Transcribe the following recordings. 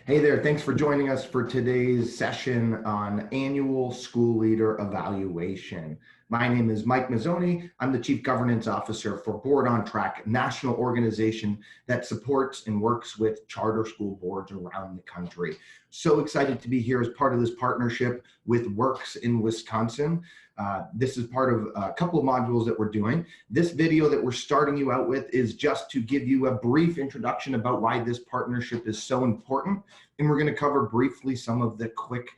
Hey there, thanks for joining us for today's session on annual school leader evaluation. My name is Mike Mazzoni. I'm the Chief Governance Officer for Board on Track, a national organization that supports and works with charter school boards around the country. So excited to be here as part of this partnership with WRCCS in Wisconsin. This is part of a couple of modules that we're doing. This video that we're starting you out with is just to give you a brief introduction about why this partnership is so important. And we're going to cover briefly some of the quick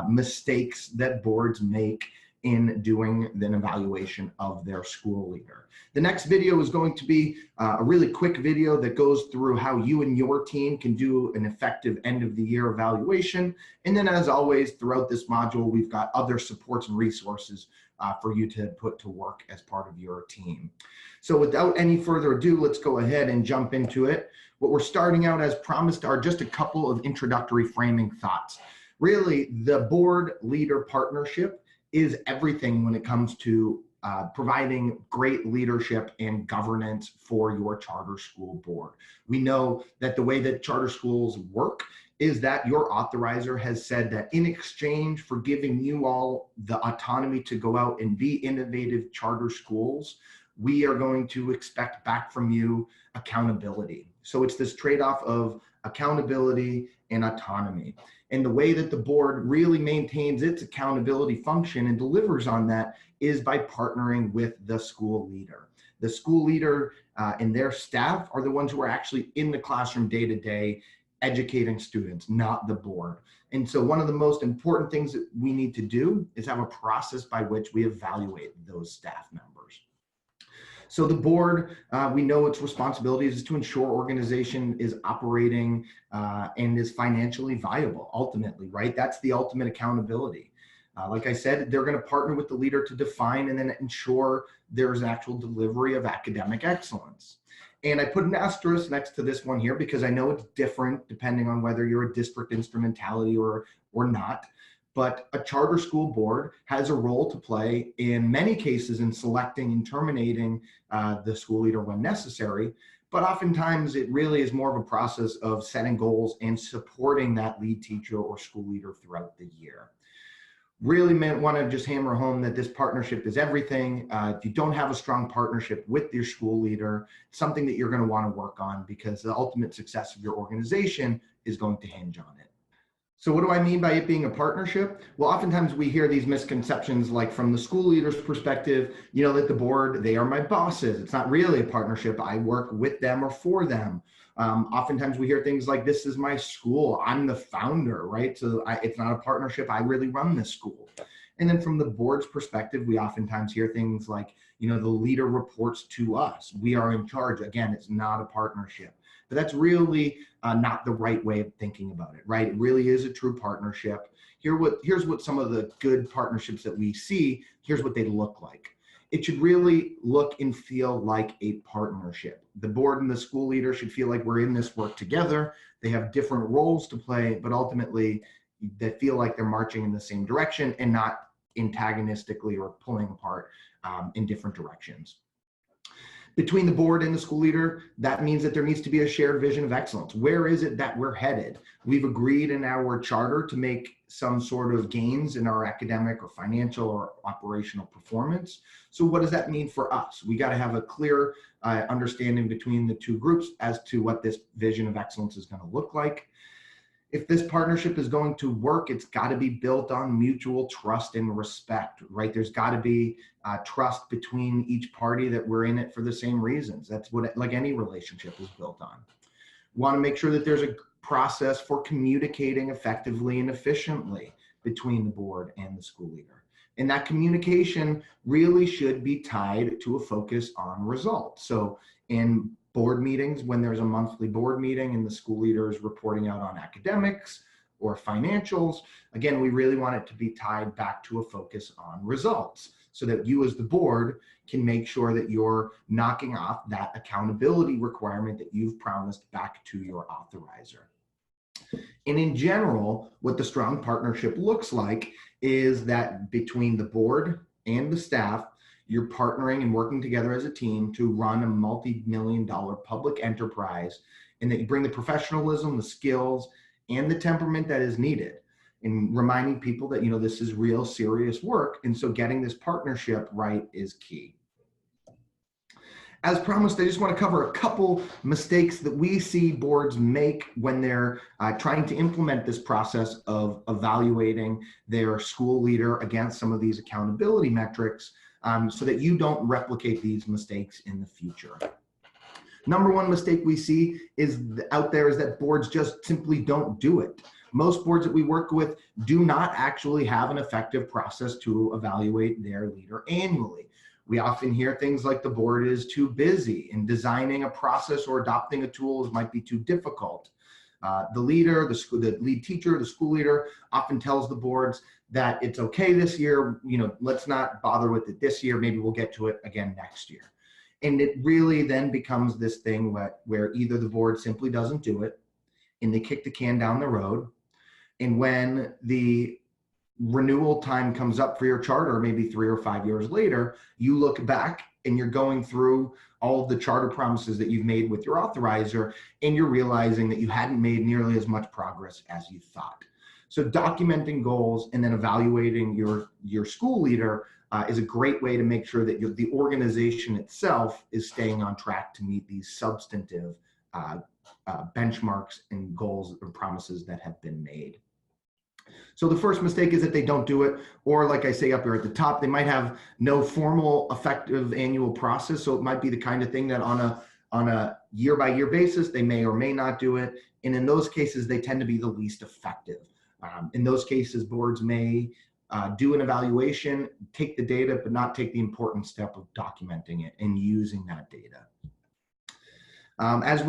mistakes that boards make in doing an evaluation of their school leader. The next video is going to be a really quick video that goes through how you and your team can do an effective end of the year evaluation. And then as always, throughout this module, we've got other supports and resources for you to put to work as part of your team. So without any further ado, let's go ahead and jump into it. What we're starting out as promised are just a couple of introductory framing thoughts. Really, the board leader partnership is everything when it comes to providing great leadership and governance for your charter school board. We know that the way that charter schools work is that your authorizer has said that in exchange for giving you all the autonomy to go out and be innovative charter schools, we are going to expect back from you accountability. So it's this trade-off of accountability and autonomy. And the way that the board really maintains its accountability function and delivers on that is by partnering with the school leader. The school leader and their staff are the ones who are actually in the classroom day to day educating students, not the board. And so one of the most important things that we need to do is have a process by which we evaluate those staff members. So the board, we know its responsibility is to ensure organization is operating and is financially viable, ultimately, right? That's the ultimate accountability. Like I said, they're going to partner with the leader to define and then ensure there's actual delivery of academic excellence. And I put an asterisk next to this one here because I know it's different depending on whether you're a district instrumentality or not. But a charter school board has a role to play in many cases in selecting and terminating the school leader when necessary. But oftentimes it really is more of a process of setting goals and supporting that lead teacher or school leader throughout the year. Really want to just hammer home that this partnership is everything. If you don't have a strong partnership with your school leader, it's something that you're going to want to work on because the ultimate success of your organization is going to hinge on it. So what do I mean by it being a partnership? Well, oftentimes we hear these misconceptions like from the school leader's perspective, you know, that the board, they are my bosses. It's not really a partnership. I work with them or for them. Oftentimes we hear things like, this is my school. I'm the founder, right? So it's not a partnership. I really run this school. And then from the board's perspective, we oftentimes hear things like, you know, the leader reports to us. We are in charge. Again, it's not a partnership. But that's really not the right way of thinking about it, right? It really is a true partnership. Here's what some of the good partnerships that we see, here's what they look like. It should really look and feel like a partnership. The board and the school leader should feel like we're in this work together. They have different roles to play, but ultimately they feel like they're marching in the same direction and not antagonistically or pulling apart in different directions. Between the board and the school leader, that means that there needs to be a shared vision of excellence. Where is it that we're headed? We've agreed in our charter to make some sort of gains in our academic or financial or operational performance. So what does that mean for us? We got to have a clear understanding between the two groups as to what this vision of excellence is going to look like. If this partnership is going to work, it's got to be built on mutual trust and respect, right? There's got to be trust between each party that we're in it for the same reasons. That's what, like any relationship is built on. We want to make sure that there's a process for communicating effectively and efficiently between the board and the school leader. And that communication really should be tied to a focus on results. So in board meetings, when there's a monthly board meeting and the school leader is reporting out on academics or financials, again, we really want it to be tied back to a focus on results so that you as the board can make sure that you're knocking off that accountability requirement that you've promised back to your authorizer. And in general, what the strong partnership looks like is that between the board and the staff, you're partnering and working together as a team to run a multi-million-dollar public enterprise, and that you bring the professionalism, the skills, and the temperament that is needed, and reminding people that, this is real serious work. And so getting this partnership right is key. As promised, I just want to cover a couple mistakes that we see boards make when they're trying to implement this process of evaluating their school leader against some of these accountability metrics, so that you don't replicate these mistakes in the future. Number one mistake we see out there is that boards just simply don't do it. Most boards that we work with do not actually have an effective process to evaluate their leader annually. We often hear things like the board is too busy, and designing a process or adopting a tool might be too difficult. The leader, the lead teacher, the school leader often tells the boards that it's okay this year, let's not bother with it this year, maybe we'll get to it again next year. And it really then becomes this thing where either the board simply doesn't do it and they kick the can down the road, and when the renewal time comes up for your charter, maybe 3 or 5 years later, you look back and you're going through all of the charter promises that you've made with your authorizer, and you're realizing that you hadn't made nearly as much progress as you thought. So documenting goals and then evaluating your school leader is a great way to make sure that the organization itself is staying on track to meet these substantive benchmarks and goals and promises that have been made. So the first mistake is that they don't do it, or like I say up here at the top, they might have no formal effective annual process. So it might be the kind of thing that on a year-by-year basis, they may or may not do it. And in those cases, they tend to be the least effective. In those cases, boards may do an evaluation, take the data, but not take the important step of documenting it and using that data. As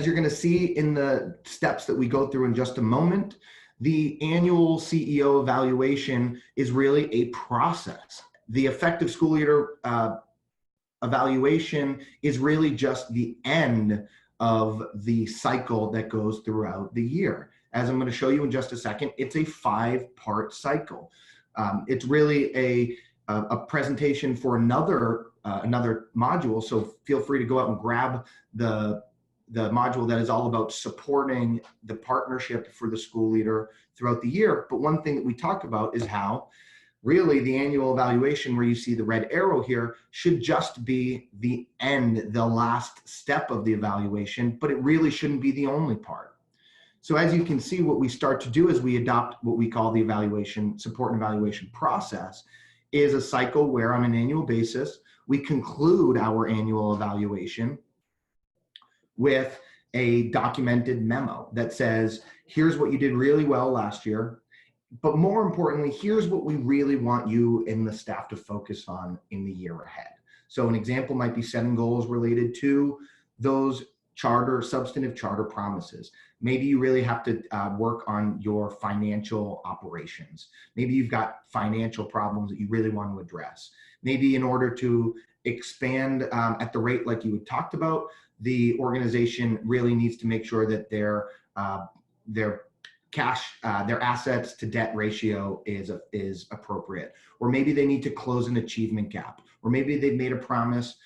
you're gonna see in the steps that we go through in just a moment, the annual CEO evaluation is really a process. The effective school leader evaluation is really just the end of the cycle that goes throughout the year. As I'm going to show you in just a second, it's a 5-part cycle. It's really a presentation for another module. So feel free to go out and grab the module that is all about supporting the partnership for the school leader throughout the year. But one thing that we talk about is how really the annual evaluation, where you see the red arrow here, should just be the end, the last step of the evaluation, but it really shouldn't be the only part. So as you can see, what we start to do is we adopt what we call the support and evaluation process, is a cycle where on an annual basis, we conclude our annual evaluation with a documented memo that says, here's what you did really well last year, but more importantly, here's what we really want you and the staff to focus on in the year ahead. So an example might be setting goals related to those substantive charter promises. Maybe you really have to work on your financial operations. Maybe you've got financial problems that you really want to address. Maybe in order to expand at the rate like you had talked about, the organization really needs to make sure that their assets to debt ratio is appropriate. Or maybe they need to close an achievement gap. Or maybe they've made a promise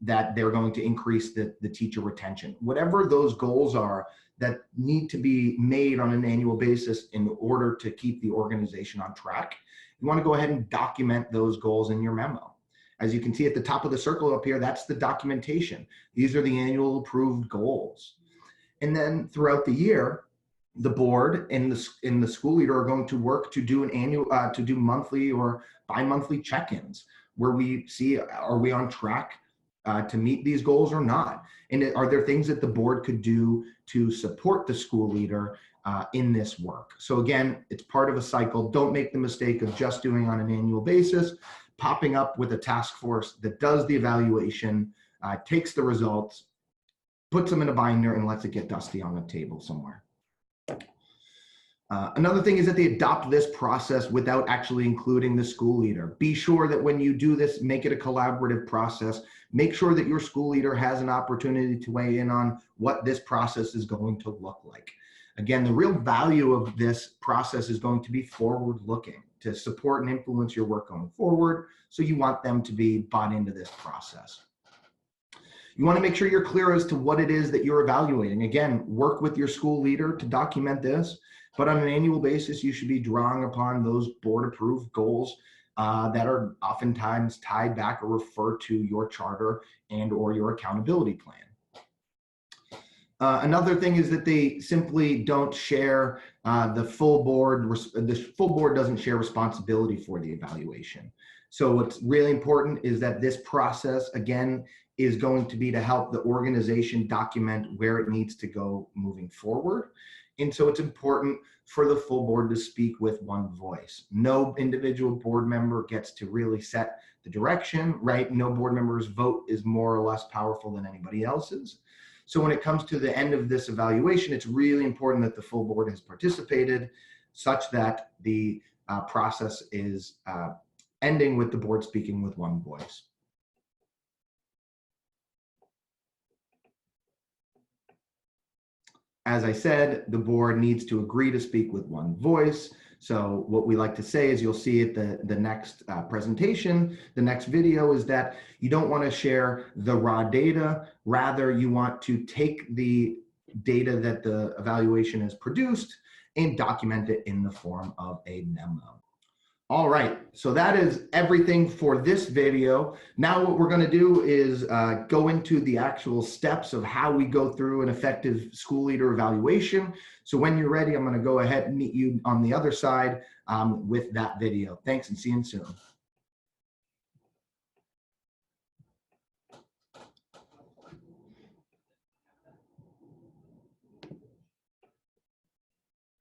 that they're going to increase the teacher retention. Whatever those goals are that need to be made on an annual basis in order to keep the organization on track, you want to go ahead and document those goals in your memo. As you can see at the top of the circle up here, that's the documentation. These are the annual approved goals. And then throughout the year, the board and the school leader are going to work to do monthly or bi-monthly check-ins, where we see, are we on track to meet these goals or not? And are there things that the board could do to support the school leader in this work? So again, it's part of a cycle. Don't make the mistake of just doing on an annual basis, popping up with a task force that does the evaluation, takes the results, puts them in a binder, and lets it get dusty on the table somewhere. Another thing is that they adopt this process without actually including the school leader. Be sure that when you do this, make it a collaborative process. Make sure that your school leader has an opportunity to weigh in on what this process is going to look like. Again, the real value of this process is going to be forward-looking, to support and influence your work going forward. So you want them to be bought into this process. You want to make sure you're clear as to what it is that you're evaluating. Again, work with your school leader to document this, but on an annual basis, you should be drawing upon those board-approved goals that are oftentimes tied back or refer to your charter and or your accountability plan. Another thing is that they simply don't share the full board doesn't share responsibility for the evaluation. So what's really important is that this process, again, is going to be to help the organization document where it needs to go moving forward. And so it's important for the full board to speak with one voice. No individual board member gets to really set the direction, right? No board member's vote is more or less powerful than anybody else's. So when it comes to the end of this evaluation, it's really important that the full board has participated such that the process is ending with the board speaking with one voice. As I said, the board needs to agree to speak with one voice. So what we like to say is, you'll see at the next presentation, the next video, is that you don't want to share the raw data. Rather, you want to take the data that the evaluation has produced and document it in the form of a memo. All right, so that is everything for this video. Now what we're going to do is go into the actual steps of how we go through an effective school leader evaluation. So when you're ready, I'm going to go ahead and meet you on the other side with that video. Thanks, and see you soon.